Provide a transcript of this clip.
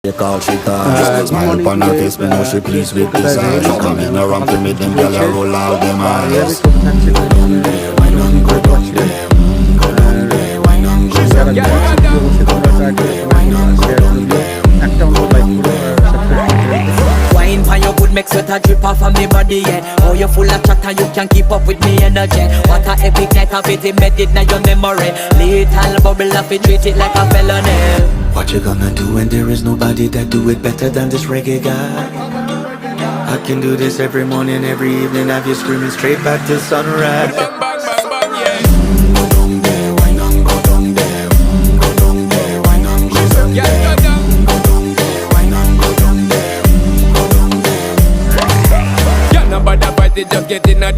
They call she call. Smile upon her face, me know she pleased with this eyes. Coming around to me, them gyal a roll out them eyes. Go down there, why not go down there? Go down there, why not go down there? Go down there, why not go down there? Wine for your good, make sweat a drip off of me body, yeah. Oh, you full of chatter, you can keep up with me energy. What a epic night of it, embedded in your memory. Little bubble of it, treat it like a felony. What you gonna do when there is nobody that do it better than this reggae guy? I can do this every morning, every evening, have you screaming straight back to sunrise.